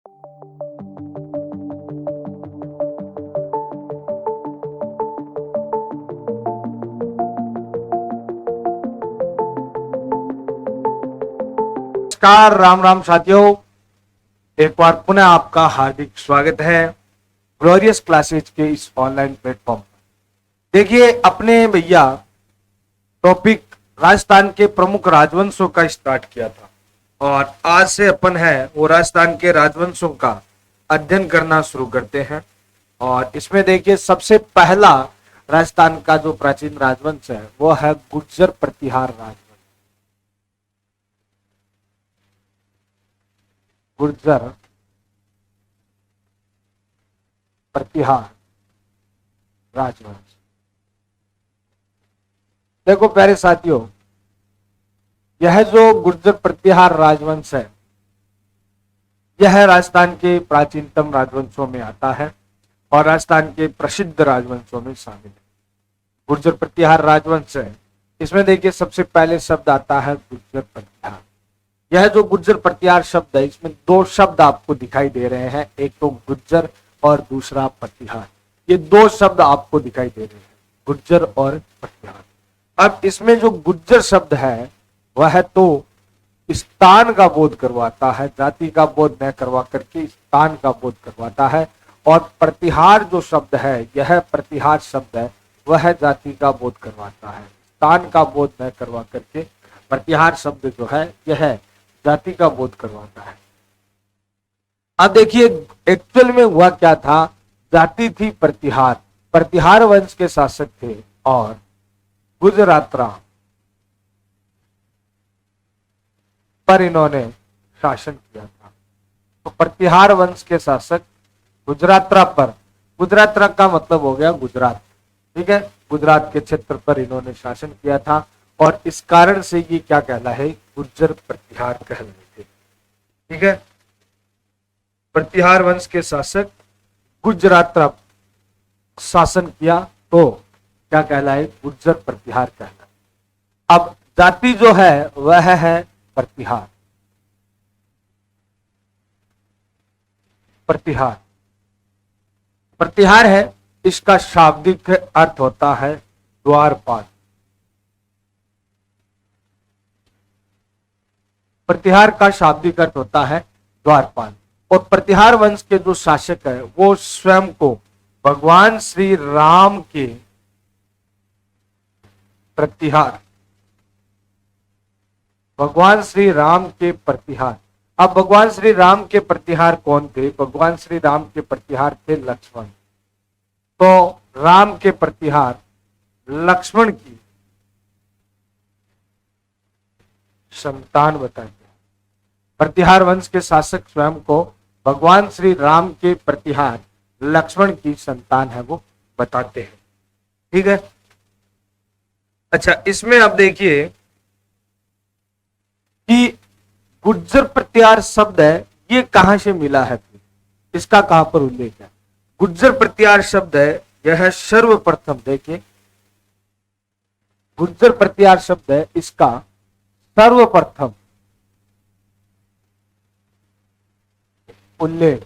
नमस्कार, राम राम साथियों। एक बार पुनः आपका हार्दिक स्वागत है ग्लोरियस क्लासेज के इस ऑनलाइन प्लेटफॉर्म पर। देखिए, अपने भैया टॉपिक राजस्थान के प्रमुख राजवंशों का स्टार्ट किया था और आज से अपन है वो राजस्थान के राजवंशों का अध्ययन करना शुरू करते हैं। और इसमें देखिए, सबसे पहला राजस्थान का जो प्राचीन राजवंश है वो है गुर्जर प्रतिहार राजवंश। गुर्जर प्रतिहार राजवंश। देखो प्यारे साथियों, यह जो गुर्जर प्रतिहार राजवंश है यह राजस्थान के प्राचीनतम राजवंशों में आता है और राजस्थान के प्रसिद्ध राजवंशों में शामिल है। गुर्जर प्रतिहार राजवंश है, इसमें देखिए सबसे पहले शब्द आता है गुर्जर प्रतिहार। यह जो गुर्जर प्रतिहार शब्द है, इसमें दो शब्द आपको दिखाई दे रहे हैं, एक तो गुर्जर और दूसरा प्रतिहार। ये दो शब्द आपको दिखाई दे रहे हैं, गुर्जर और प्रतिहार। अब इसमें जो गुर्जर शब्द है वह तो स्थान का बोध करवाता है, जाति का बोध न करवा करके स्थान का बोध करवाता है। और प्रतिहार जो शब्द है, यह प्रतिहार शब्द है, वह जाति का बोध करवाता है, स्थान का बोध न करवा करके प्रतिहार शब्द जो है यह जाति का बोध करवाता है। अब देखिए, एक्चुअल में हुआ क्या था, जाति थी प्रतिहार, प्रतिहार वंश के शासक थे और गुजरात्रा पर इन्होंने शासन किया था। तो प्रतिहार वंश के शासक गुजरात्रा पर, गुजरात्रा का मतलब हो गया गुजरात, ठीक है, गुजरात के क्षेत्र पर इन्होंने शासन किया था और इस कारण से ये क्या कहला है, गुर्जर प्रतिहार कह रहे थे। ठीक है, प्रतिहार वंश के शासक गुजरात्रा शासन किया तो क्या कहलाए, गुर्जर प्रतिहार कहला। अब जाति जो है वह है प्रतिहार। प्रतिहार प्रतिहार है, इसका शाब्दिक अर्थ होता है द्वारपाल। प्रतिहार का शाब्दिक अर्थ होता है द्वारपाल। और प्रतिहार वंश के जो शासक है वो स्वयं को भगवान श्री राम के प्रतिहार, भगवान श्री राम के प्रतिहार। अब भगवान श्री राम के प्रतिहार कौन थे, भगवान श्री राम के प्रतिहार थे लक्ष्मण। तो राम के प्रतिहार लक्ष्मण की संतान बताते हैं। प्रतिहार वंश के शासक स्वयं को भगवान श्री राम के प्रतिहार लक्ष्मण की संतान है वो बताते हैं। ठीक है, अच्छा, इसमें अब देखिए कि गुर्जर प्रतिहार शब्द है ये कहां से मिला है, इसका कहां पर उल्लेख है। गुर्जर प्रतिहार शब्द है यह सर्वप्रथम, देखिए गुर्जर प्रतिहार शब्द है, इसका सर्वप्रथम उल्लेख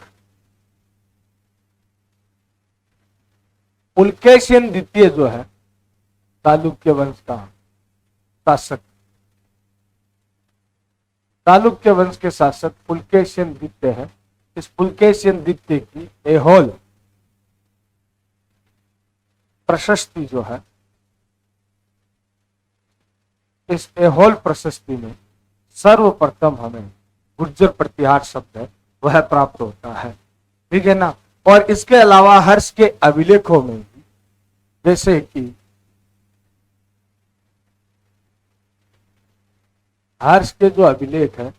पुलकेशिन द्वितीय जो है चालुक्य वंश का शासक, चालुक्य वंश के शासक पुलकेशिन द्वितीय है। इस पुलकेशिन द्वितीय की ऐहोल प्रशस्ति जो है, इस ऐहोल प्रशस्ति में सर्वप्रथम हमें गुर्जर प्रतिहार शब्द है वह प्राप्त होता है। ठीक है ना। और इसके अलावा हर्ष के अभिलेखों में भी, जैसे कि हर्ष के जो अभिलेख है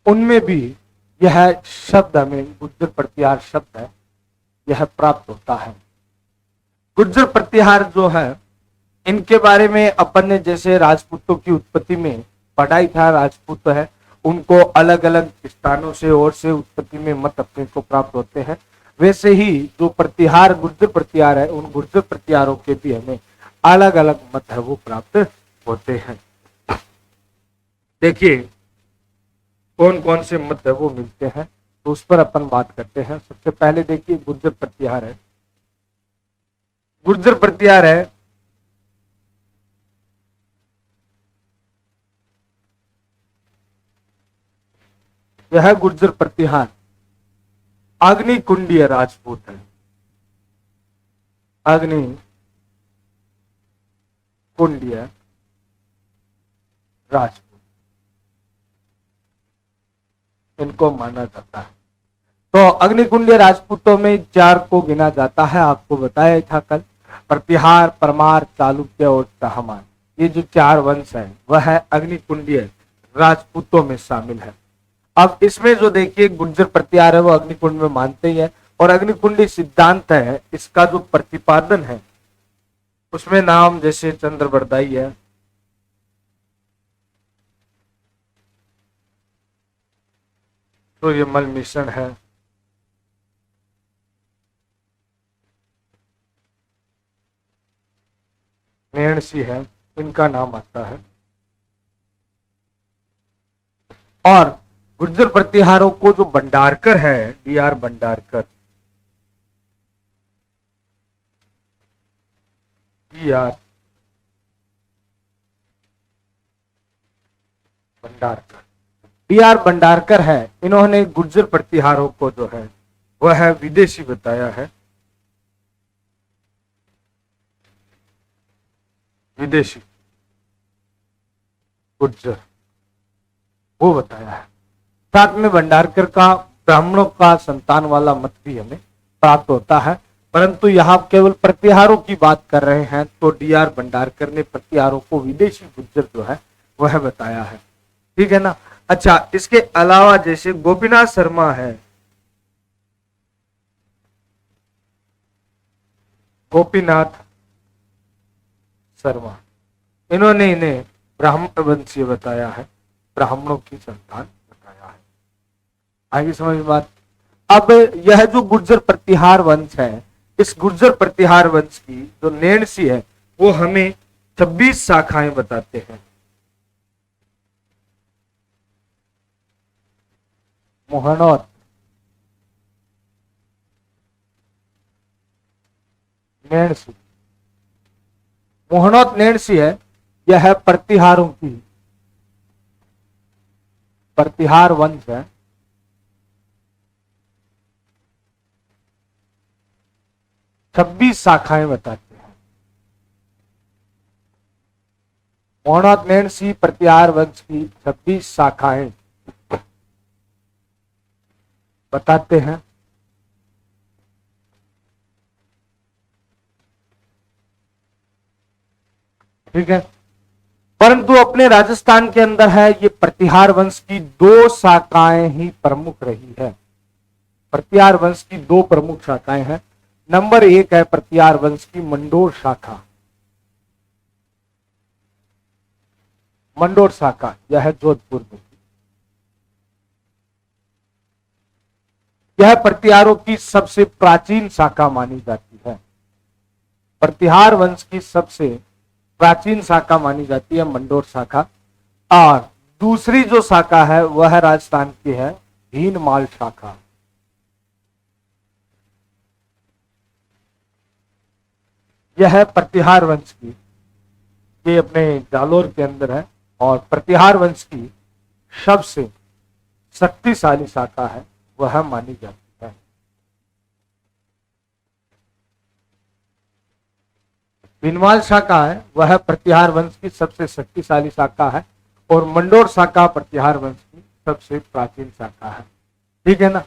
उनमें भी यह शब्द हमें गुर्जर प्रतिहार शब्द है यह प्राप्त होता है। गुर्जर प्रतिहार जो है इनके बारे में अपन ने जैसे राजपूतों की उत्पत्ति में पढ़ाई था, राजपूत है उनको अलग अलग स्थानों से और से उत्पत्ति में मत अपने को प्राप्त होते हैं, वैसे ही जो प्रतिहार गुर्जर प्रतिहार है उन गुर्जर प्रतिहारों के भी हमें अलग अलग मत है वो प्राप्त होते हैं। देखिए कौन कौन से मत है वो मिलते हैं, तो उस पर अपन बात करते हैं। सबसे पहले देखिए गुर्जर प्रतिहार है। गुर्जर प्रतिहार है यह गुर्जर प्रतिहार अग्निकुंडीय राजपूत है। अग्नि कुंडीय राजपूत इनको माना जाता है। तो अग्निकुंडीय राजपूतों में 4 को गिना जाता है, आपको बताया था कल। प्रतिहार, परमार, चालुक्य और चाहमान, ये जो 4 वंश है वह अग्निकुंडीय राजपूतों में शामिल है। अब इसमें जो देखिए गुर्जर प्रतिहार है वो अग्निकुंड में मानते ही है, और अग्निकुंडी सिद्धांत है इसका जो प्रतिपादन है उसमें नाम जैसे चंद्रबरदाई है, तो ये मल मिश्रण है, नेणसी है, इनका नाम आता है। और गुर्जर प्रतिहारों को जो भंडारकर है, DR. Bhandarkar, DR. Bhandarkar, DR. Bhandarkar है, इन्होंने गुर्जर प्रतिहारों को जो है वह विदेशी बताया है, विदेशी गुर्जर वो बताया है। साथ में भंडारकर का ब्राह्मणों का संतान वाला मत भी हमें प्राप्त होता है, परंतु यहाँ केवल प्रतिहारों की बात कर रहे हैं, तो डी.आर. भंडारकर ने प्रतिहारों को विदेशी गुर्जर जो है वह बताया है। ठीक है ना। अच्छा, इसके अलावा जैसे गोपीनाथ शर्मा है, गोपीनाथ शर्मा, इन्होंने इन्हें ब्राह्मण वंशीय बताया है, ब्राह्मणों की संतान बताया है। आगे समझ में बात। अब यह जो गुर्जर प्रतिहार वंश है, इस गुर्जर प्रतिहार वंश की जो नेणसी है वो हमें 26 शाखाएं बताते हैं। मोहनौत, नेणसी, मोहनौत नेणसी है, यह प्रतिहारों की, प्रतिहार वंश है। छब्बीस शाखाएं बताते हैं। मोहनौत नेणसी प्रतिहार वंश की 26 शाखाएं बताते हैं। ठीक है, परंतु अपने राजस्थान के अंदर है ये प्रतिहार वंश की 2 शाखाएं ही प्रमुख रही है। प्रतिहार वंश की 2 प्रमुख शाखाएं हैं। नंबर 1 है प्रतिहार वंश की मंडोर शाखा, मंडोर शाखा, यह है जोधपुर में। यह प्रतिहारों की सबसे प्राचीन शाखा मानी जाती है। प्रतिहार वंश की सबसे प्राचीन शाखा मानी जाती है मंडोर शाखा। और दूसरी जो शाखा है वह राजस्थान की है भीनमाल शाखा। यह है प्रतिहार वंश की, ये अपने जालोर के अंदर है, और प्रतिहार वंश की सबसे शक्तिशाली शाखा है वह मानी जाती है। भीनमाल शाखा है वह प्रतिहार वंश की सबसे शक्तिशाली शाखा है, और मंडोर शाखा प्रतिहार वंश की सबसे प्राचीन शाखा है। ठीक है ना।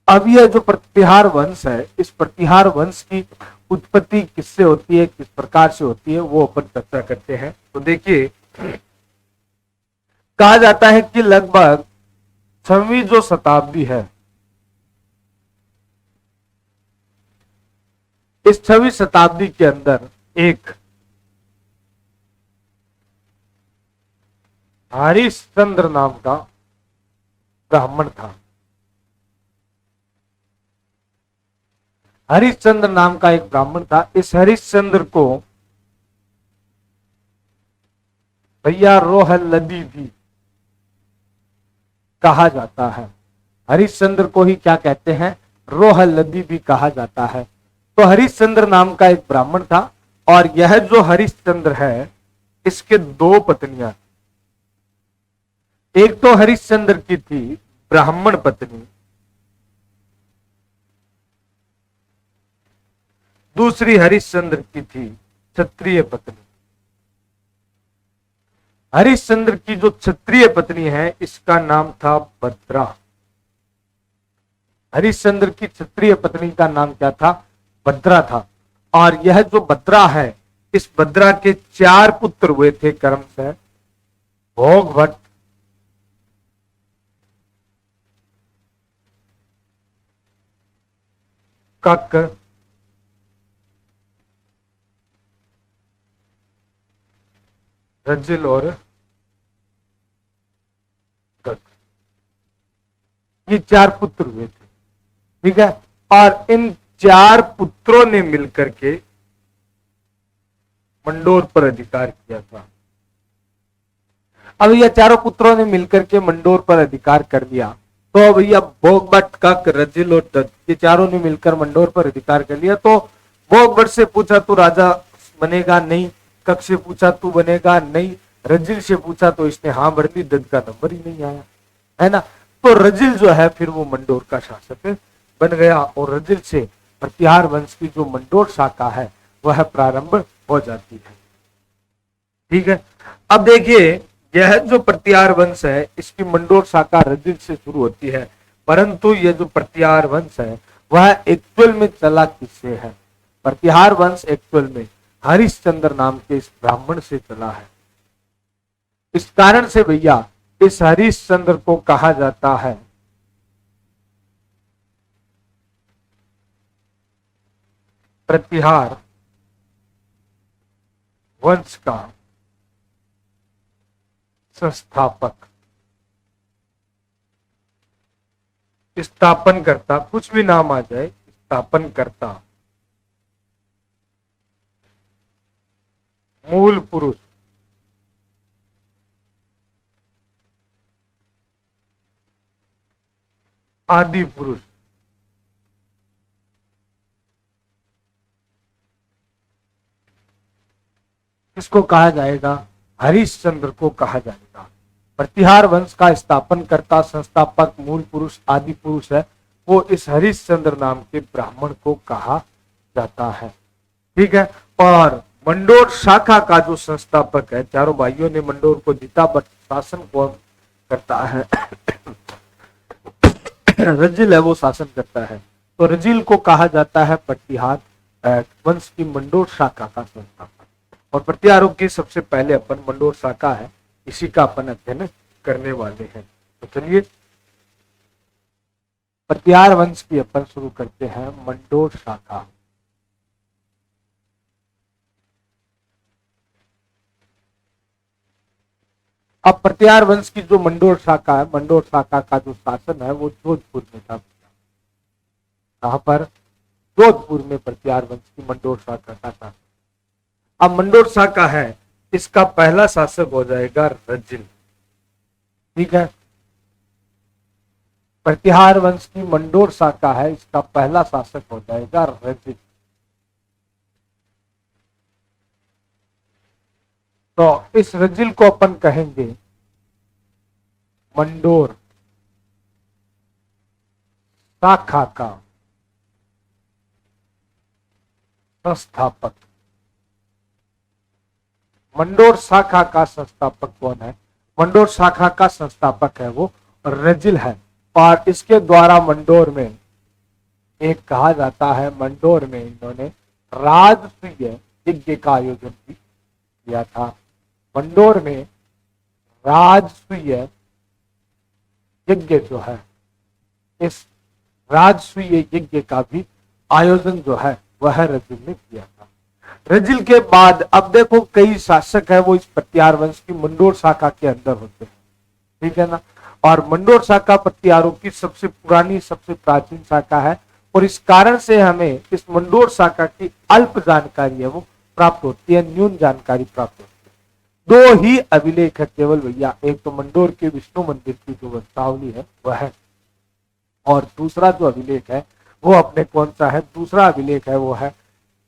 अब यह जो प्रतिहार वंश है, इस प्रतिहार वंश की उत्पत्ति किससे होती है, किस प्रकार से होती है, वो अपन चर्चा करते हैं। तो देखिए, कहा जाता है कि लगभग 6वीं जो शताब्दी है, इस 6वीं शताब्दी के अंदर एक हरिश्चंद्र नाम का ब्राह्मण था। हरिश्चंद्र नाम का एक ब्राह्मण था। इस हरिश्चंद्र को भैया रोहल्लदी भी कहा जाता है। हरिश्चंद्र को ही क्या कहते हैं, रोहल्लदी भी कहा जाता है। तो हरिश्चंद्र नाम का एक ब्राह्मण था, और यह जो हरिश्चंद्र है इसके दो पत्नियां, एक तो हरिश्चंद्र की थी ब्राह्मण पत्नी, दूसरी हरिश्चंद्र की थी क्षत्रिय पत्नी। हरिश्चंद्र की जो क्षत्रिय पत्नी है इसका नाम था भद्रा। हरिश्चंद्र की क्षत्रिय पत्नी का नाम क्या था, भद्रा था। और यह जो भद्रा है, इस भद्रा के 4 पुत्र हुए थे कर्म से, भोगभट्ट, कक, रजिल और गग। ये 4 पुत्र हुए थे, ठीक है। और इन 4 पुत्रों ने मिलकर के मंडोर पर अधिकार किया था। अब यह चारों पुत्रों ने मिलकर के मंडोर पर अधिकार कर लिया, तो भैया भोगभट्ट, कक, रजिल और दत्त, ये चारों ने मिलकर मंडोर पर अधिकार कर लिया। तो भोगभट्ट से पूछा तू राजा बनेगा, नहीं। कक से पूछा तू बनेगा, नहीं। रजिल से पूछा तो इसने हाँ भर दी, दत्त का नंबर ही नहीं आया, है ना। तो रजिल जो है फिर वो मंडोर का शासक बन गया, और रजिल से प्रतिहार वंश की जो मंडोर शाखा है वह प्रारंभ हो जाती है, ठीक है। अब देखिए, यह जो प्रतिहार वंश है इसकी मंडोर शाखा रजिल से शुरू होती है, परंतु यह जो प्रतिहार वंश है वह एक्चुअल में चला किससे है। प्रतिहार वंश एक्चुअल में हरिश्चंद्र नाम के इस ब्राह्मण से चला है। इस कारण से भैया इस हरिश्चंद्र को कहा जाता है प्रतिहार वंश का संस्थापक, स्थापन करता, कुछ भी नाम आ जाए, स्थापन करता, मूल पुरुष, आदि पुरुष, किसको कहा जाएगा, हरिश्चंद्र को कहा जाएगा। प्रतिहार वंश का स्थापन करता, संस्थापक, मूल पुरुष, आदि पुरुष है, वो इस हरिश्चंद्र नाम के ब्राह्मण को कहा जाता है, ठीक है। और मंडोर शाखा का जो संस्थापक है, चारों भाइयों ने मंडोर को जीता, बट शासन कौन करता है रजिल है वो शासन करता है। तो रजिल को कहा जाता है प्रतिहार वंश की मंडोर शाखा का संस्थापक। और प्रतिहारों की सबसे पहले अपन मंडोर शाखा है, इसी का अपन अध्ययन करने वाले हैं। तो चलिए प्रतिहार वंश की अपन शुरू करते हैं, मंडोर शाखा। अब प्रतिहार वंश की जो मंडोर शाखा है, मंडोर शाखा का जो शासन है वो जोधपुर में था। कहां पर, जोधपुर में प्रतिहार वंश की मंडोर शाखा का शासन। अब मंडोर शाखा है, इसका पहला शासक हो जाएगा रजिल, ठीक है। प्रतिहार वंश की मंडोर शाखा है, इसका पहला शासक हो जाएगा रजिल। तो इस रजिल को अपन कहेंगे मंडोर शाखा का संस्थापक। मंडोर शाखा का संस्थापक कौन है, मंडोर शाखा का संस्थापक है वो रजिल है। और इसके द्वारा मंडोर में एक कहा जाता है, मंडोर में इन्होंने राजसूय यज्ञ का आयोजन भी किया था। मंडोर में राजसूय यज्ञ जो है, इस राजसूय यज्ञ का भी आयोजन जो है वह रजिल ने किया था। रजिल के बाद अब देखो कई शासक है वो इस प्रतिहार वंश की मंडोर शाखा के अंदर होते हैं, ठीक है ना। और मंडोर शाखा प्रतिहारों की सबसे पुरानी, सबसे प्राचीन शाखा है, और इस कारण से हमें इस मंडोर शाखा की अल्प जानकारी है वो प्राप्त होती है, न्यून जानकारी प्राप्त होती है। दो ही अभिलेख है केवल भैया, एक तो मंडोर के विष्णु मंदिर की जो वंशावली है वह है, और दूसरा जो अभिलेख है वो अपने कौन सा है, दूसरा अभिलेख है वो है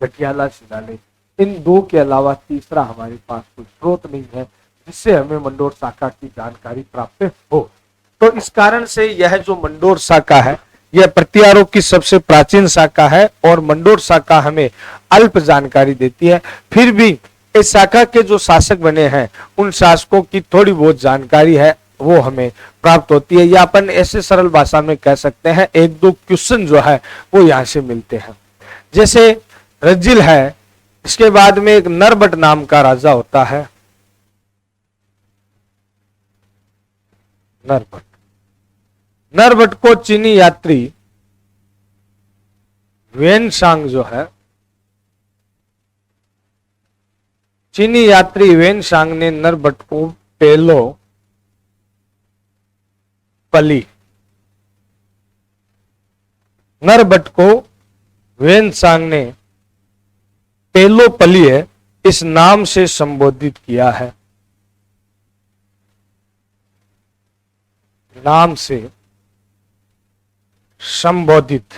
गठियाला शिलालेख। इन दो के अलावा तीसरा हमारे पास कोई स्रोत नहीं है जिससे हमें मंडोर शाखा की जानकारी प्राप्त हो। तो इस कारण से यह जो मंडोर शाखा है यह प्रतिहारों की सबसे प्राचीन शाखा है और मंडोर शाखा हमें अल्प जानकारी देती है। फिर भी इस शाखा के जो शासक बने हैं उन शासकों की थोड़ी बहुत जानकारी है वो हमें प्राप्त होती है, या अपन ऐसे सरल भाषा में कह सकते हैं एक दो क्वेश्चन जो है वो यहाँ से मिलते हैं। जैसे रज्जिल है, इसके बाद में एक नरबट नाम का राजा होता है, नरबट। नरबट को चीनी यात्री वेनसांग जो है, चीनी यात्री वेनसांग ने नरबट को पेलो पली, नरबट को वेनसांग ने पेलोपली है इस नाम से संबोधित किया है, नाम से संबोधित।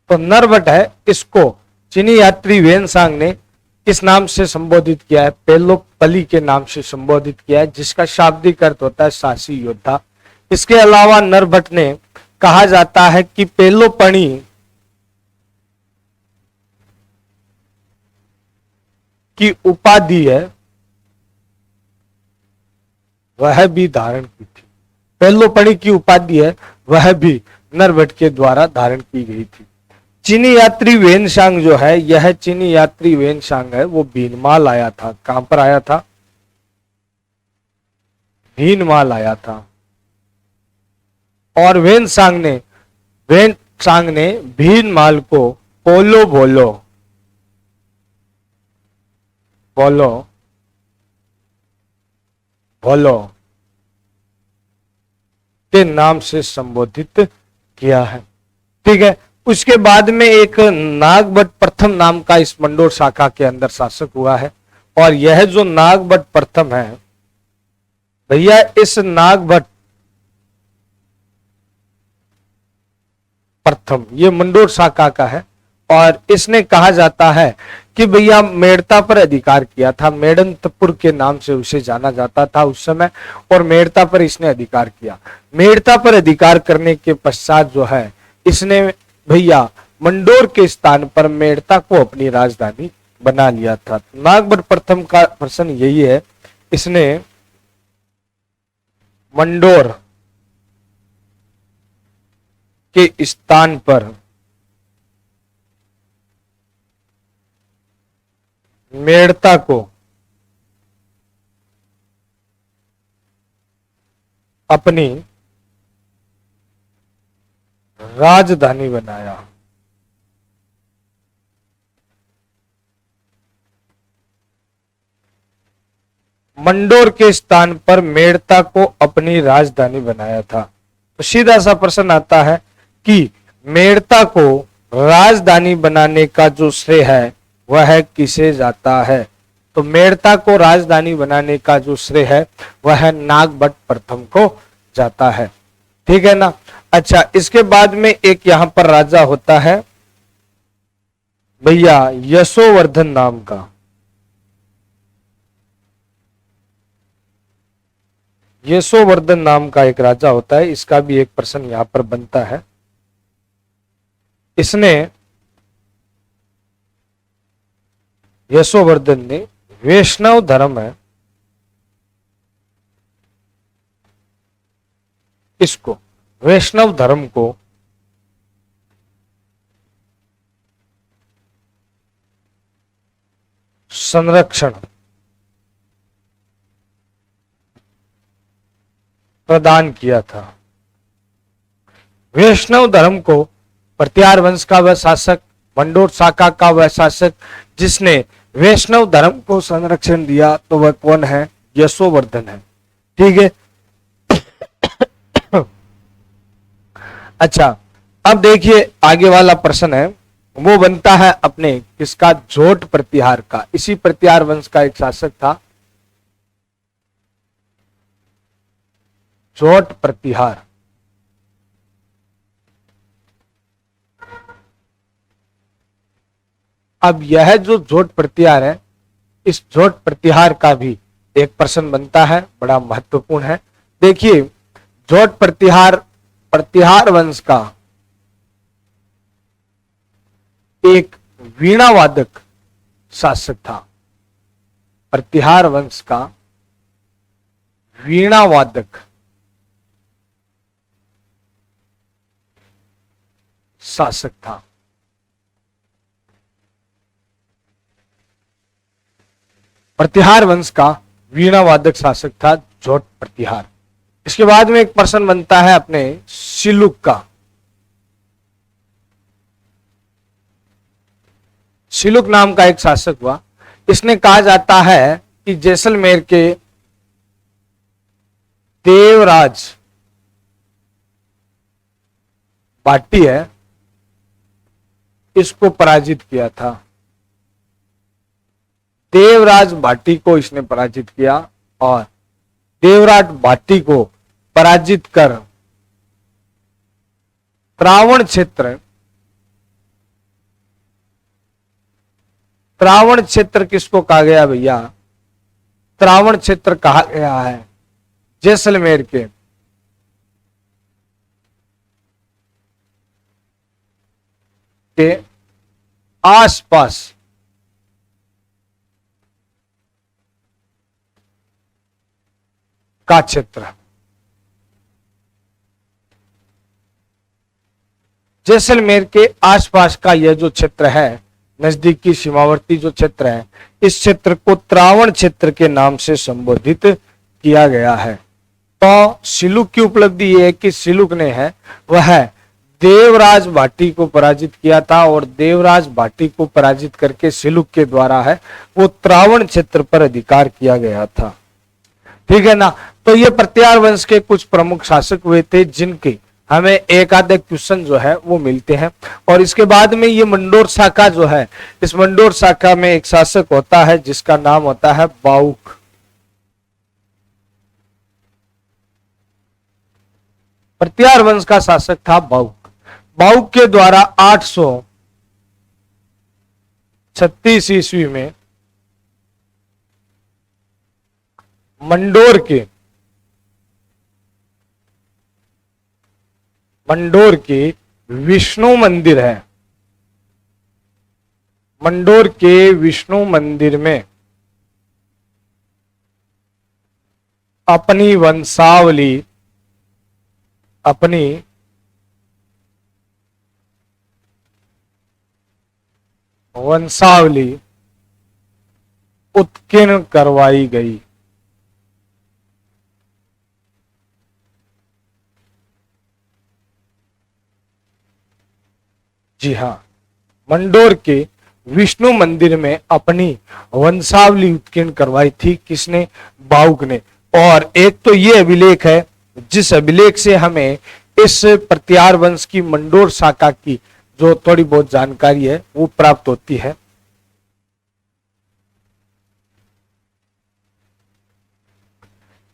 तो नरबट है, इसको चीनी यात्री वेनसांग ने किस नाम से संबोधित किया है, पेलोपली के नाम से संबोधित किया है, जिसका शाब्दिक अर्थ होता है साहसी योद्धा। इसके अलावा नरबट ने कहा जाता है कि पेलोपणी की उपाधि है वह भी धारण की थी, पेलोपणी की उपाधि है वह भी नरबट के द्वारा धारण की गई थी। चीनी यात्री वेनसांग जो है, यह चीनी यात्री वेनसांग है वो भीनमाल आया था। कहां पर आया था, भीनमाल आया था। और वेनसांग ने भीनमाल को पोलो भोलो के नाम से संबोधित किया है। ठीक है, उसके बाद में एक नागभट्ट प्रथम नाम का इस मंडोर शाखा के अंदर शासक हुआ है, और यह जो नागभट्ट प्रथम है भैया, इस नागभट्ट प्रथम ये मंडोर शाखा का है, और इसने कहा जाता है कि भैया मेड़ता पर अधिकार किया था। मेड़ंतपुर के नाम से उसे जाना जाता था उस समय, और मेड़ता पर इसने अधिकार किया। मेड़ता पर अधिकार करने के पश्चात जो है इसने भैया मंडोर के स्थान पर मेड़ता को अपनी राजधानी बना लिया था। नागभट्ट प्रथम का प्रश्न यही है, इसने मंडोर के स्थान पर मेड़ता को अपनी राजधानी बनाया। मंडोर के स्थान पर मेड़ता को अपनी राजधानी बनाया था। तो सीधा सा प्रश्न आता है कि मेड़ता को राजधानी बनाने का जो श्रेय है वह किसे जाता है। तो मेड़ता को राजधानी बनाने का जो श्रेय है वह नागभट्ट प्रथम को जाता है। ठीक है ना। अच्छा, इसके बाद में एक यहां पर राजा होता है भैया यशोवर्धन नाम का। यशोवर्धन नाम का एक राजा होता है, इसका भी एक प्रश्न यहां पर बनता है। इसने यशोवर्धन ने वैष्णव धर्म है इसको वैष्णव धर्म को संरक्षण प्रदान किया था। वैष्णव धर्म को प्रतिहार वंश का वह शासक, मंडोर शाखा का वह शासक जिसने वैष्णव धर्म को संरक्षण दिया, तो वह कौन है? यशोवर्धन है। ठीक है। अच्छा, अब देखिए आगे वाला प्रश्न है वो बनता है अपने किसका, जोट प्रतिहार का। इसी प्रतिहार वंश का एक शासक था जोट प्रतिहार। अब यह जो जोट प्रतिहार है, इस जोट प्रतिहार का भी एक प्रश्न बनता है, बड़ा महत्वपूर्ण है। देखिए, जोट प्रतिहार प्रतिहार वंश का एक वीणा वादक शासक था। प्रतिहार वंश का वीणा वादक शासक था। प्रतिहार वंश का वीणा वादक शासक था जोट प्रतिहार। इसके बाद में एक प्रश्न बनता है अपने सिलुक का। सिलुक नाम का एक शासक हुआ। इसने कहा जाता है कि जैसलमेर के देवराज भाटी है, इसको पराजित किया था। देवराज भाटी को इसने पराजित किया और देवराज भाटी को पराजित कर त्रावण क्षेत्र, त्रावण क्षेत्र किसको कहा गया भैया, त्रावण क्षेत्र कहा गया है जैसलमेर के आसपास का क्षेत्र। जैसलमेर के आसपास का यह जो क्षेत्र है, नजदीकी सीमावर्ती जो क्षेत्र है, इस क्षेत्र को त्रावण क्षेत्र के नाम से संबोधित किया गया है। तो सिलुक की उपलब्धि यह है कि सिलुक ने है वह देवराज भाटी को पराजित किया था और देवराज भाटी को पराजित करके सिलुक के द्वारा है वो त्रावण क्षेत्र पर अधिकार किया गया था। ठीक है ना। तो ये प्रतिहार वंश के कुछ प्रमुख शासक हुए थे जिनके हमें एक आधे क्वेश्चन जो है वो मिलते हैं। और इसके बाद में ये मंडोर शाखा जो है, इस मंडोर शाखा में एक शासक होता है जिसका नाम होता है बाउक। प्रतिहार वंश का शासक था बाउक। बाउक के द्वारा 836 ईस्वी में मंडोर के विष्णु मंदिर है, मंडोर के विष्णु मंदिर में अपनी वंशावली उत्कीर्ण करवाई गई। जी हां, मंडोर के विष्णु मंदिर में अपनी वंशावली उत्कीर्ण करवाई थी। किसने? बाउक ने। और एक तो ये अभिलेख है जिस अभिलेख से हमें इस प्रतिहार वंश की मंडोर शाखा की जो थोड़ी बहुत जानकारी है वो प्राप्त होती है।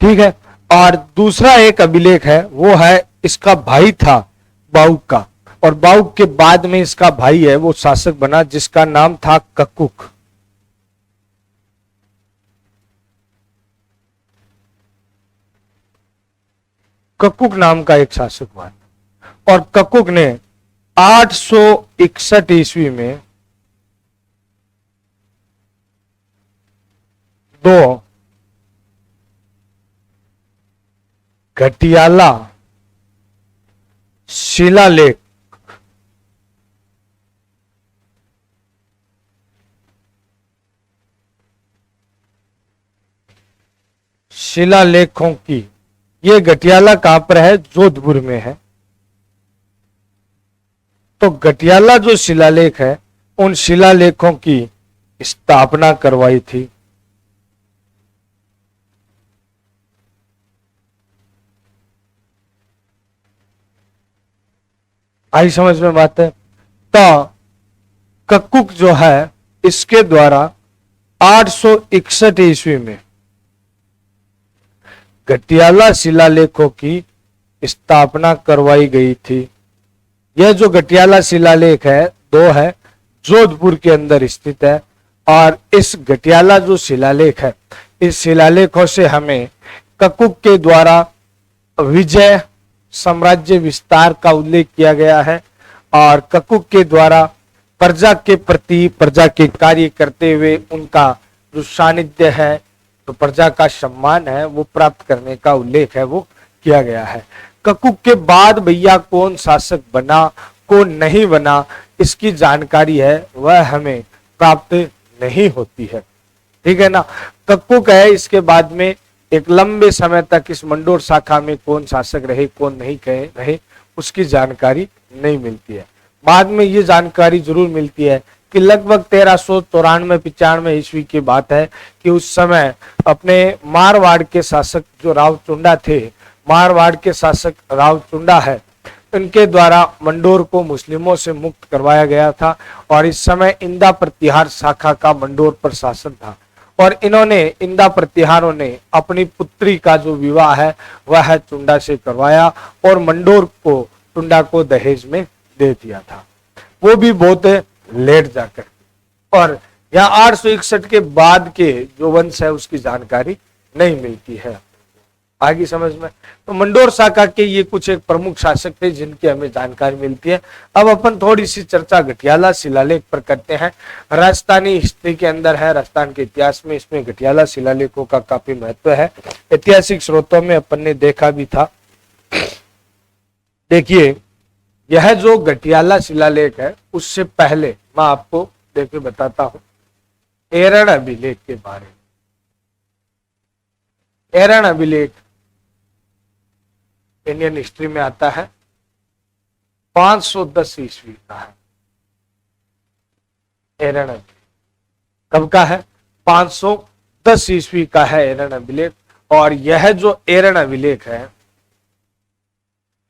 ठीक है। और दूसरा एक अभिलेख है वो है इसका भाई था बाउक का, और बाउक के बाद में इसका भाई है वो शासक बना जिसका नाम था ककुक। ककुक नाम का एक शासक हुआ और ककुक ने 861 ईस्वी में दो घटियाला शिलालेख शिलालेखों की, ये घटियाला कहां पर है? जोधपुर में है। तो घटियाला जो शिलालेख है उन शिलालेखों की स्थापना करवाई थी। आई समझ में बात है? तो कक्कुक जो है इसके द्वारा 861 ईस्वी में गटियाला शिलालेखों की स्थापना करवाई गई थी। यह जो गटियाला शिलालेख है दो है, जोधपुर के अंदर स्थित है। और इस गटियाला जो शिलालेख है, इस शिलालेखों से हमें कक्कुक के द्वारा विजय साम्राज्य विस्तार का उल्लेख किया गया है और कक्कुक के द्वारा प्रजा के प्रति, प्रजा के कार्य करते हुए उनका जो सानिध्य है, तो प्रजा का सम्मान है, वो प्राप्त करने का उल्लेख है, वो किया गया है। कक्कुक के बाद भैया कौन शासक बना, कौन नहीं बना, इसकी जानकारी है वह हमें प्राप्त नहीं होती है। ठीक है ना। कक्कुक है, इसके बाद में एक लंबे समय तक इस मंडोर शाखा में कौन शासक रहे, कौन नहीं रहे, उसकी जानकारी नहीं मिलती है। बाद में ये जानकारी जरूर मिलती है कि लगभग 1394-95 ईस्वी की बात है कि उस समय अपने मारवाड़ के शासक जो रावचुंडा थे, मारवाड़ के शासक रावचुंडा है, इनके द्वारा मंडोर को मुस्लिमों से मुक्त करवाया गया था और इस समय इंदा प्रतिहार शाखा का मंडोर पर शासन था और इन्होंने, इंदा प्रतिहारों ने अपनी पुत्री का जो विवाह है वह चुंडा से करवाया और मंडोर को, चुंडा को दहेज में दे दिया था, वो भी बहुत लेट जाकर। और यहाँ 861 के बाद के जो वंश है उसकी जानकारी नहीं मिलती है। आगे समझ में। तो मंडोर शाखा के ये कुछ एक प्रमुख शासक थे जिनकी हमें जानकारी मिलती है। अब अपन थोड़ी सी चर्चा गटियाला शिलालेख पर करते हैं। राजस्थानी हिस्ट्री के अंदर है, राजस्थान के इतिहास में इसमें गटियाला शिलालेखों का काफी महत्व है। ऐतिहासिक स्रोतों में अपन ने देखा भी था। देखिए, यह जो गटियाला शिलालेख है उससे पहले मैं आपको देखिए बताता हूं एरण अभिलेख के बारे में। एरण अभिलेख इंडियन हिस्ट्री में आता है, 510 ईस्वी का है। एरण अभिलेख कब का है? 510 ईस्वी का है एरण अभिलेख। और यह जो एरण अभिलेख है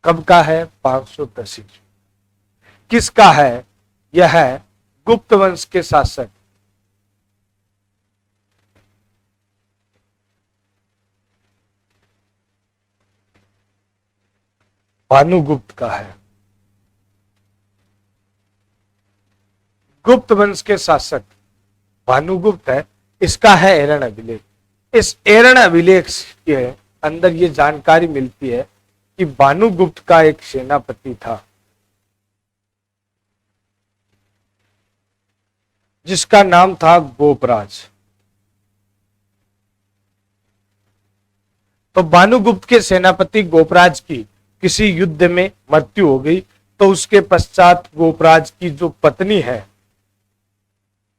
कब का है? 510 ईस्वी। किसका है? यह है गुप्त वंश के शासक भानुगुप्त का है। गुप्त वंश के शासक भानुगुप्त है, इसका है एरण अभिलेख। इस एरण अभिलेख के अंदर ये जानकारी मिलती है कि भानुगुप्त का एक सेनापति था जिसका नाम था गोपराज। तो भानुगुप्त के सेनापति गोपराज की किसी युद्ध में मृत्यु हो गई, तो उसके पश्चात गोपराज की जो पत्नी है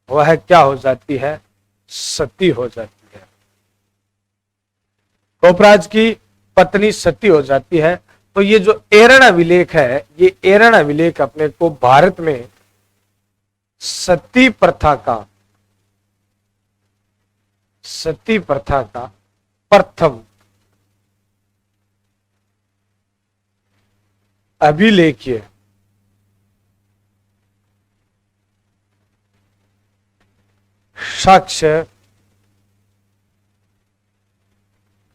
वह क्या हो जाती है? सती हो जाती है। गोपराज की पत्नी सती हो जाती है। तो ये जो एरण अभिलेख है, ये एरण अभिलेख अपने को भारत में सती प्रथा का प्रथम अभिलेखीय साक्ष्य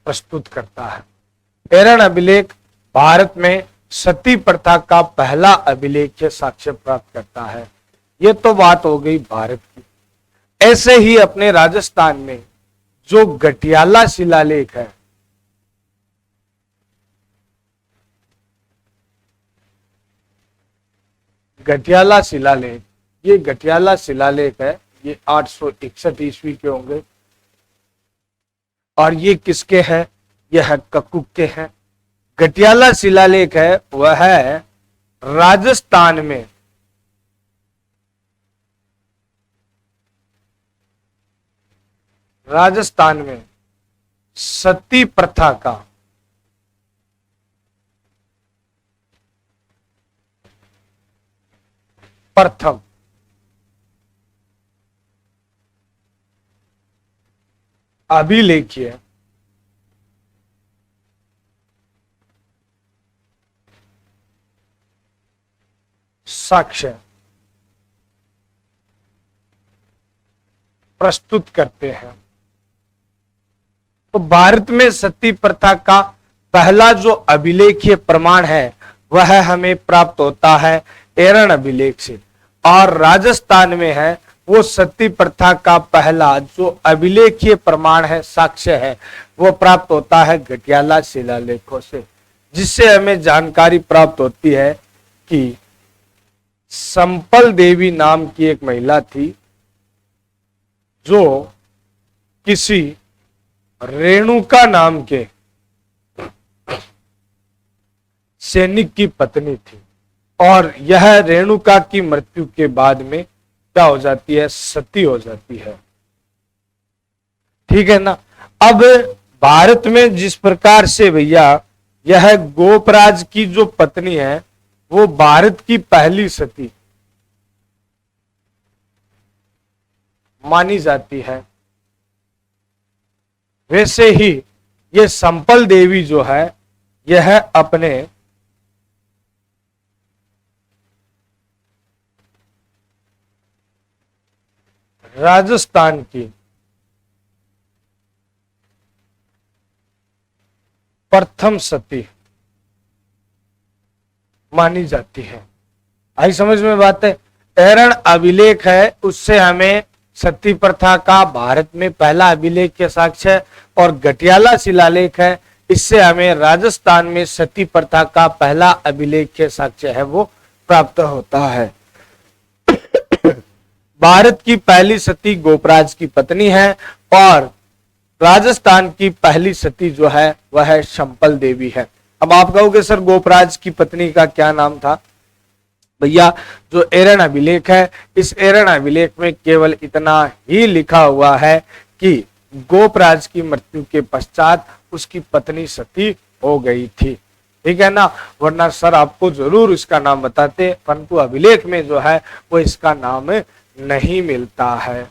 प्रस्तुत करता है। एरण अभिलेख भारत में सती प्रथा का पहला अभिलेखीय साक्ष्य प्राप्त करता है। ये तो बात हो गई भारत की। ऐसे ही अपने राजस्थान में जो गटियाला शिलालेख है, गटियाला शिलालेख, ये गटियाला शिलालेख है, ये 861 ईस्वी के होंगे। और ये किसके हैं? यह कक्कुक के हैं। गटियाला शिलालेख है वह है राजस्थान में सती प्रथा का प्रथम अभिलेखीय साक्ष्य प्रस्तुत करते हैं। तो भारत में सती प्रथा का पहला जो अभिलेखीय प्रमाण है वह हमें प्राप्त होता है एरन अभिलेख से, और राजस्थान में है वो सती प्रथा का पहला जो अभिलेखीय प्रमाण है, साक्ष्य है, वो प्राप्त होता है गटियाला शिलालेखों से, जिससे हमें जानकारी प्राप्त होती है कि संपल देवी नाम की एक महिला थी जो किसी रेणुका नाम के सैनिक की पत्नी थी, और यह रेणुका की मृत्यु के बाद में क्या हो जाती है, सती हो जाती है। ठीक है ना। अब भारत में जिस प्रकार से भैया यह गोपराज की जो पत्नी है वो भारत की पहली सती मानी जाती है, वैसे ही ये संपल देवी जो है यह अपने राजस्थान की प्रथम सती मानी जाती है। आई समझ में बात है। एरन अभिलेख है, उससे हमें सती प्रथा का भारत में पहला अभिलेख के साक्ष्य, और गटियाला शिलालेख है, इससे हमें राजस्थान में सती प्रथा का पहला अभिलेख के साक्ष्य है वो प्राप्त होता है। भारत की पहली सती गोपराज की पत्नी है, और राजस्थान की पहली सती जो है वह संपल देवी है। अब आप कहोगे सर गोपराज की पत्नी का क्या नाम था? भैया जो एरन अभिलेख है, इस एरन अभिलेख में केवल इतना ही लिखा हुआ है कि गोपराज की मृत्यु के पश्चात उसकी पत्नी सती हो गई थी। ठीक है ना, वरना सर आपको जरूर इसका नाम बताते, परंतु अभिलेख में जो है वो इसका नाम नहीं मिलता है।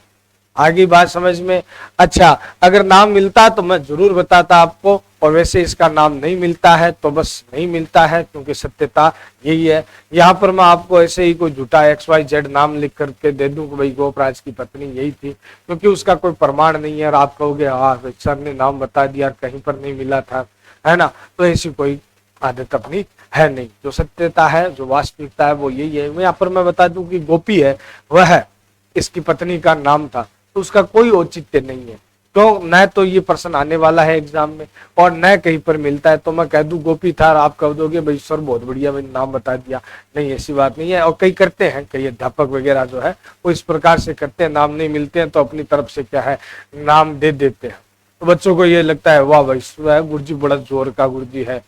आगे बात समझ में? अच्छा, अगर नाम मिलता तो मैं जरूर बताता आपको, और वैसे इसका नाम नहीं मिलता है तो बस नहीं मिलता है, क्योंकि सत्यता यही है। यहाँ पर मैं आपको ऐसे ही कोई झूठा XYZ नाम लिख करके दे दूं कि भाई गोपराज की पत्नी यही थी, क्योंकि उसका कोई प्रमाण नहीं है, और आप कहोगे हाँ सर ने नाम बता दिया कहीं पर नहीं मिला था, है ना, तो ऐसी कोई आदत अपनी है नहीं। जो सत्यता है, जो वास्तविकता है वो यही है। यहाँ पर मैं बता दूं कि गोपी है वह इसकी पत्नी का नाम था, तो उसका कोई औचित्य नहीं है। तो न तो ये प्रश्न आने वाला है एग्जाम में, और न कहीं पर मिलता है। तो मैं कह दूं गोपी था, और आप कह दोगे भाई सर बहुत बढ़िया मैंने नाम बता दिया। नहीं, ऐसी बात नहीं है। और कई करते हैं, कई अध्यापक वगैरह जो है वो इस प्रकार से करते हैं, नाम नहीं मिलते हैं तो अपनी तरफ से क्या है नाम दे देते हैं। तो बच्चों को ये लगता है वाह भाई गुरुजी बड़ा जोर का गुरुजी है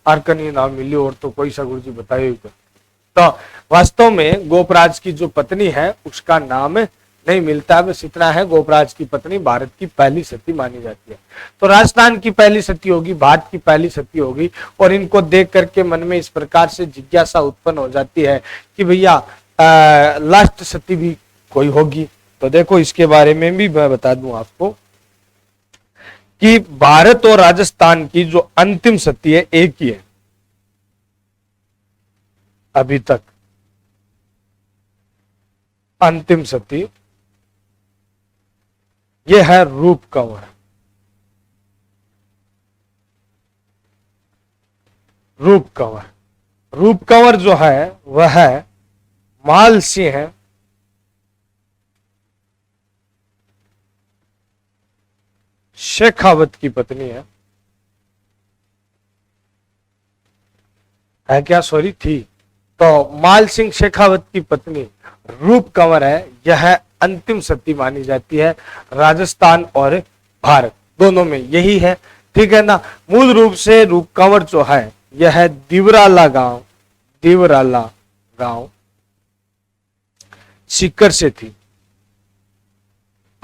आरकनी नाम मिली, और तो कोई सा गुरुजी बताइए। तो वास्तव में गोपराज की जो पत्नी है उसका नाम नहीं मिलता, बस इतना है गोपराज की पत्नी भारत की पहली सती मानी जाती है। तो राजस्थान की पहली सती होगी, भारत की पहली सती होगी, और इनको देख करके मन में इस प्रकार से जिज्ञासा उत्पन्न हो जाती है कि भैया लास्ट सती भी कोई होगी। तो देखो इसके बारे में भी मैं बता दूं आपको कि भारत और राजस्थान की जो अंतिम सती है एक ही है अभी तक। अंतिम सती यह है रूप कंवर। रूप कंवर, रूप कंवर जो है वह माल सिंह शेखावत की पत्नी है क्या? सॉरी थी। तो माल सिंह शेखावत की पत्नी रूप कंवर है, यह अंतिम सती मानी जाती है। राजस्थान और भारत दोनों में यही है। ठीक है ना। मूल रूप से रूप कंवर जो है यह दिवराला गांव सीकर से थी,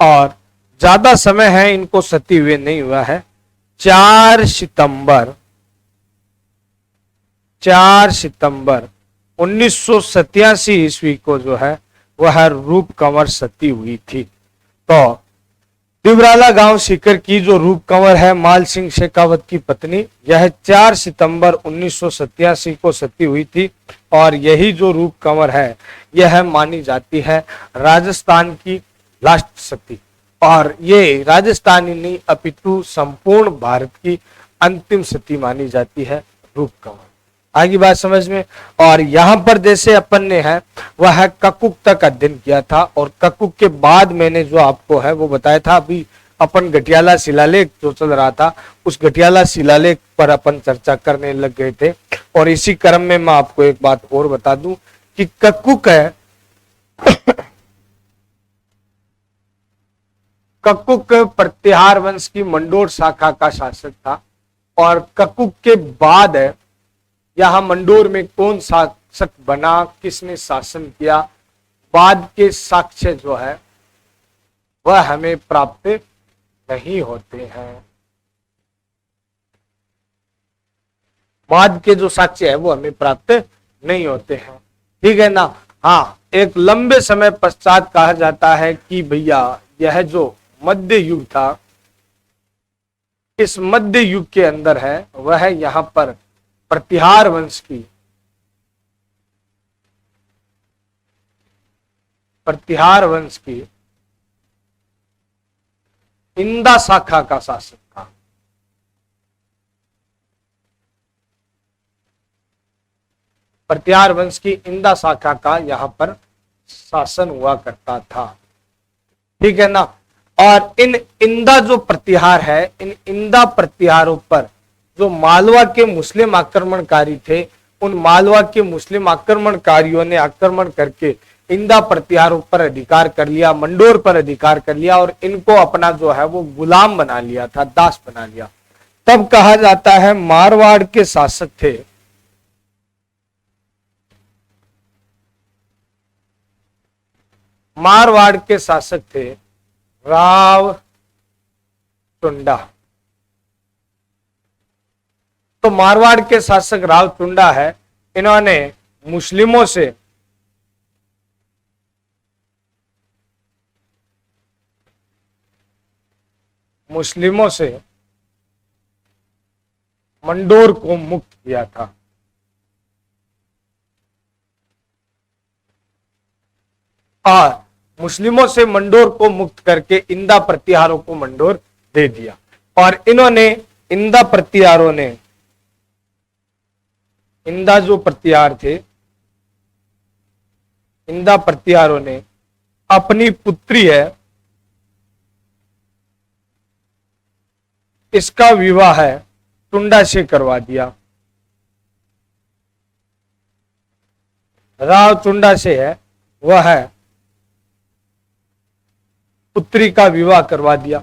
और ज्यादा समय है इनको सती हुए नहीं हुआ है। 4 सितंबर 1987 ईस्वी को जो है वह रूप कंवर सती हुई थी। तो दिवराला गांव सीकर की जो रूप कंवर है माल सिंह शेखावत की पत्नी, यह 4 सितंबर 1987 को सती हुई थी, और यही जो रूप कंवर है यह मानी जाती है राजस्थान की लास्ट शक्ति, और ये राजस्थानी नहीं अपितु संपूर्ण भारत की अंतिम शक्ति मानी जाती है रूप कंवर। आगे बात समझ में। और यहाँ पर जैसे अपन ने है वह ककुक तक अध्ययन किया था, और ककुक के बाद मैंने जो आपको है वो बताया था, अभी अपन घटियाला शिलालेख जो चल रहा था उस घटियाला शिलालेख पर अपन चर्चा करने लग गए थे। और इसी क्रम में मैं आपको एक बात और बता दूं कि ककुक है ककुक प्रतिहार वंश की मंडोर शाखा का शासक था, और ककुक के बाद है यहां मंडोर में कौन शासक बना, किसने शासन किया, बाद के साक्ष्य जो है वह हमें प्राप्त नहीं होते हैं। बाद के जो साक्ष्य है वो हमें प्राप्त नहीं होते हैं, ठीक है ना। हाँ, एक लंबे समय पश्चात कहा जाता है कि भैया यह जो मध्य युग था, इस मध्य युग के अंदर है वह यहां पर प्रतिहार वंश की इंदा शाखा का शासक था। प्रतिहार वंश की इंदा शाखा का यहां पर शासन हुआ करता था, ठीक है ना। और इन इंदा जो प्रतिहार है, इन इंदा प्रतिहारों पर जो मालवा के मुस्लिम आक्रमणकारी थे, उन मालवा के मुस्लिम आक्रमणकारियों ने आक्रमण करके इंदा प्रतिहारों पर अधिकार कर लिया, मंडोर पर अधिकार कर लिया, और इनको अपना जो है वो गुलाम बना लिया था, दास बना लिया। तब कहा जाता है मारवाड़ के शासक थे राव चुंडा। तो मारवाड़ के शासक राव चुंडा है, इन्होंने मुस्लिमों से मंडोर को मुक्त किया था। और मुस्लिमों से मंडोर को मुक्त करके इंदा प्रतिहारों को मंडोर दे दिया। और इन्होंने इंदा जो प्रतिहार थे, इंदा प्रतिहारों ने अपनी पुत्री है इसका विवाह है चुंडा से करवा दिया। राव चुंडा से है वह है पुत्री का विवाह करवा दिया,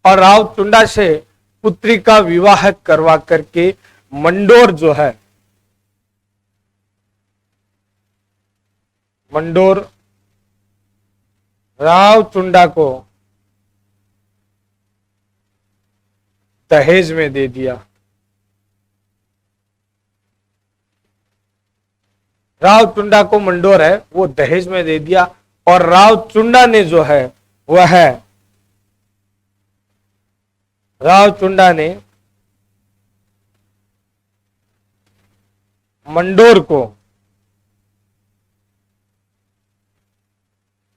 और राव चुंडा से पुत्री का विवाह करवा करके मंडोर जो है, मंडोर राव चुंडा को दहेज में दे दिया। राव चुंडा को मंडोर है वो दहेज में दे दिया, और राव चुंडा ने जो है वह राव चुंडा ने मंडोर को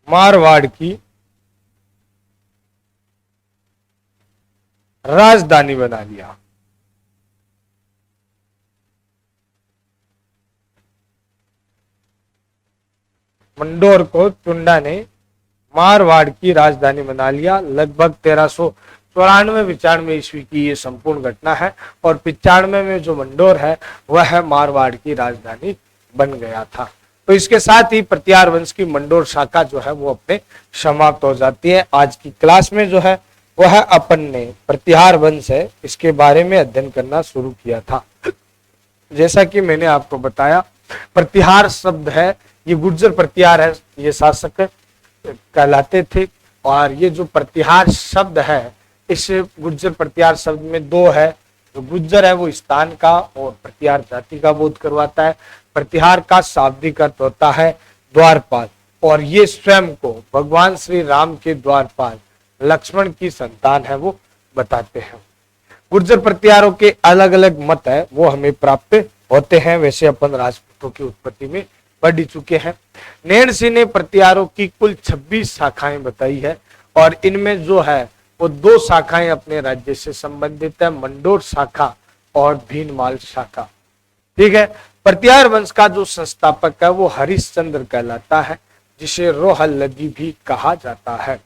मारवाड़ की राजधानी बना लिया। मंडोर को चुंडा ने मारवाड़ की राजधानी बना लिया। लगभग 1394-95 ईस्वी की ये संपूर्ण घटना है, और 95 में जो मंडोर है वह मारवाड़ की राजधानी बन गया था। तो इसके साथ ही प्रतिहार वंश की मंडोर शाखा जो है वो अपने समाप्त हो जाती है। आज की क्लास में जो है वह अपन ने प्रतिहार वंश है इसके बारे में अध्ययन करना शुरू किया था। जैसा कि मैंने आपको बताया, प्रतिहार शब्द है ये गुर्जर प्रतिहार है, ये शासक कहलाते थे। और ये जो प्रतिहार शब्द है, इस गुर्जर प्रतिहार शब्द में दो है, जो गुर्जर है वो स्थान का और प्रतिहार जाति का बोध करवाता है। प्रतिहार का शाब्दिक अर्थ होता है द्वारपाल, और ये स्वयं को भगवान श्री राम के द्वारपाल लक्ष्मण की संतान है वो बताते हैं। गुर्जर प्रतिहारों के अलग अलग मत है वो हमें प्राप्त होते हैं। वैसे अपन राजपूतों की उत्पत्ति में बढ़ चुके हैं। नैणसी ने प्रतिहारों की कुल 26 शाखाएं बताई है और इनमें जो है वो 2 शाखाएं अपने राज्य से संबंधित है, मंडोर शाखा और भीनमाल शाखा। ठीक है। प्रतिहार वंश का जो संस्थापक है वो हरिश्चंद्र कहलाता है, जिसे रोहल्लगी भी कहा जाता है।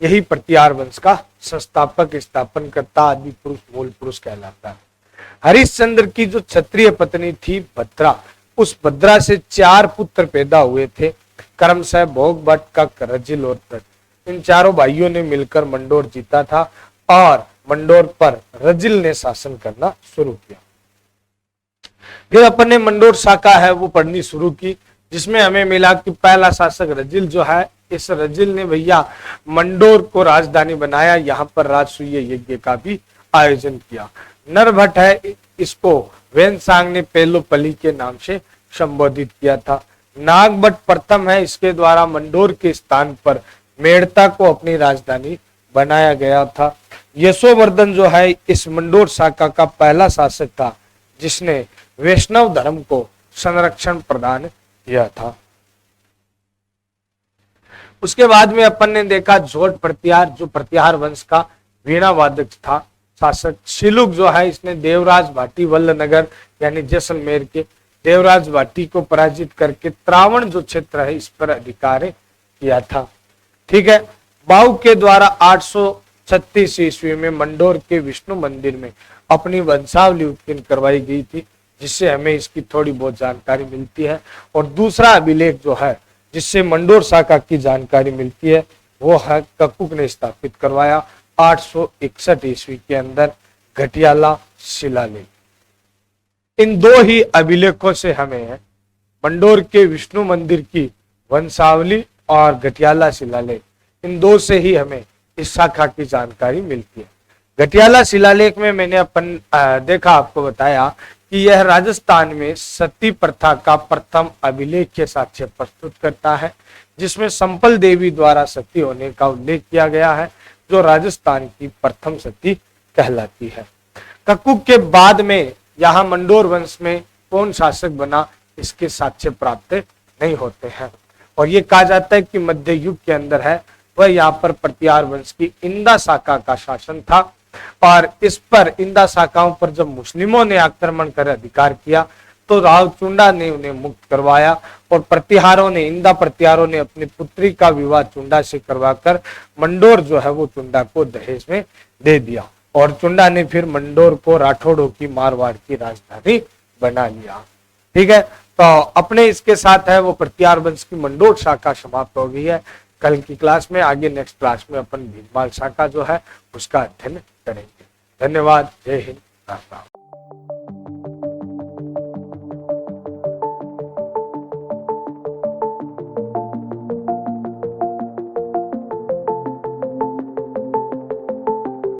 यही प्रतिहार वंश का संस्थापक, स्थापनकर्ता, आदि पुरुष, मूल पुरुष कहलाता है। हरिश्चंद्र की जो क्षत्रिय पत्नी थी भद्रा, उस भद्रा से 4 पुत्र पैदा हुए थे, क्रमशः भोग, भट्ट, कक, रजिल और तट। इन चारों भाइयों ने मिलकर मंडोर जीता था और मंडोर पर रजिल ने शासन करना शुरू किया। फिर अपन ने मंडोर शाखा है वो पढ़नी शुरू की, जिसमें हमें मिला कि पहला शासक रजिल जो है, इस रजिल ने भैया मंडोर को राजधानी बनाया, यहाँ पर राजसूय यज्ञ का भी आयोजन किया। नरभट्ट है, इसको वेनसांग ने पेलोपली के नाम से संबोधित किया था। नागभट्ट प्रथम है, इसके द्वारा मंडोर के स्थान पर मेड़ता को अपनी राजधानी बनाया गया था। यशोवर्धन जो है इस मंडोर शाखा का पहला शासक था, जिसने वैष्णव धर्म को संरक्षण प्रदान किया था। उसके बाद में अपन ने देखा जोट प्रतिहार, जो प्रतिहार वंश का वीणा वादक था शासक। शिलुक जो है इसने देवराज भाटी वल्लनगर यानी जैसलमेर के देवराज भाटी को पराजित करके त्रावण जो क्षेत्र है इस पर अधिकार किया था। ठीक है। बाहु के द्वारा 836 ईस्वी में मंडोर के विष्णु मंदिर में अपनी वंशावली उत्कीर्ण करवाई गई थी, जिससे हमें इसकी थोड़ी बहुत जानकारी मिलती है। और दूसरा अभिलेख जो है जिससे मंडोर शाखा की जानकारी मिलती है वो है ककुक ने स्थापित करवाया 861 ईस्वी के अंदर घटियाला शिलालेख। इन 2 ही अभिलेखों से हमें मंडोर के विष्णु मंदिर की वंशावली और घटियाला शिलालेख, इन 2 से ही हमें इस शाखा की जानकारी मिलती है। घटियाला शिलालेख में मैंने अपन देखा, आपको बताया कि यह राजस्थान में सती प्रथा का प्रथम अभिलेख साक्ष्य प्रस्तुत करता है, जिसमें संपल देवी द्वारा सती होने का उल्लेख किया गया है, जो राजस्थान की प्रथम सती कहलाती है। ककुक के बाद में यहाँ मंडोर वंश में कौन शासक बना, इसके साक्ष्य प्राप्त नहीं होते हैं। और ये कहा जाता है कि मध्य युग के अंदर है वह यहाँ पर प्रतिहार वंश की इंदा शाखा का शासन था, और इस पर इंदा शाखाओं पर जब मुस्लिमों ने आक्रमण कर अधिकार किया तो राव चुंडा ने उन्हें मुक्त करवाया, और प्रतिहारों ने, इंदा प्रतिहारों ने अपनी पुत्री का विवाह चुंडा से करवाकर मंडोर जो है वो चुंडा को दहेज में दे दिया, और चुंडा ने फिर मंडोर को राठौड़ों की मारवाड़ की राजधानी बना लिया। ठीक है। तो अपने इसके साथ है वो प्रतिहार वंश की मंडोर शाखा समाप्त हो गई है। कल की क्लास में, आगे नेक्स्ट क्लास में अपन भीनमाल शाखा जो है उसका अध्ययन करेंगे। धन्यवाद। जय हिंद। राम राम।